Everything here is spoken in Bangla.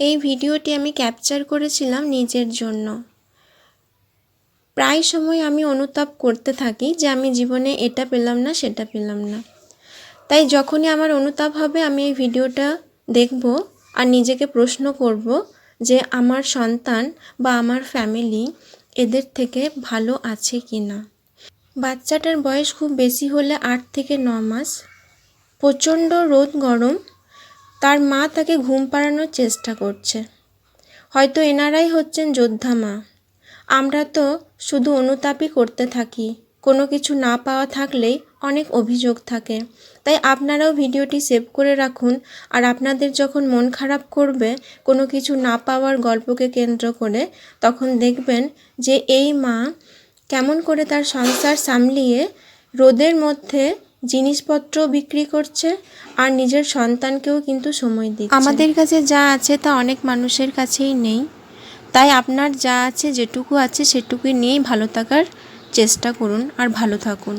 এই ভিডিওটি আমি ক্যাপচার করেছিলাম নিজের জন্য। প্রায় সময় আমি অনুতাপ করতে থাকি যে আমি জীবনে এটা পেলাম না, সেটা পেলাম না। তাই যখনই আমার অনুতাপ হবে আমি এই ভিডিওটা দেখব আর নিজেকে প্রশ্ন করব যে আমার সন্তান বা আমার ফ্যামিলি এদের থেকে ভালো আছে কি না। বাচ্চাটার বয়স খুব বেশি হলে 8 থেকে 9 মাস। প্রচণ্ড রোদ গরম, তার মা তাকে ঘুম পাড়ানোর চেষ্টা করছে। হয়তো এনারাই হচ্ছেন যোদ্ধা মা। আমরা তো শুধু অনুতাপই করতে থাকি, কোনো কিছু না পাওয়া থাকলেই অনেক অভিযোগ থাকে। তাই আপনারাও ভিডিওটি সেভ করে রাখুন, আর আপনাদের যখন মন খারাপ করবে কোনো কিছু না পাওয়ার গল্পকে কেন্দ্র করে, তখন দেখবেন যে এই মা কেমন করে তার সংসার সামলিয়ে রোদের মধ্যে জিনিসপত্র বিক্রি করছে আর নিজের সন্তানকেও কিন্তু সময় দিচ্ছে। আমাদের কাছে যা আছে তা অনেক মানুষের কাছেই নেই। তাই আপনার যা আছে, যেটুকু আছে সেটুকু নিয়েই ভালো থাকার চেষ্টা করুন আর ভালো থাকুন।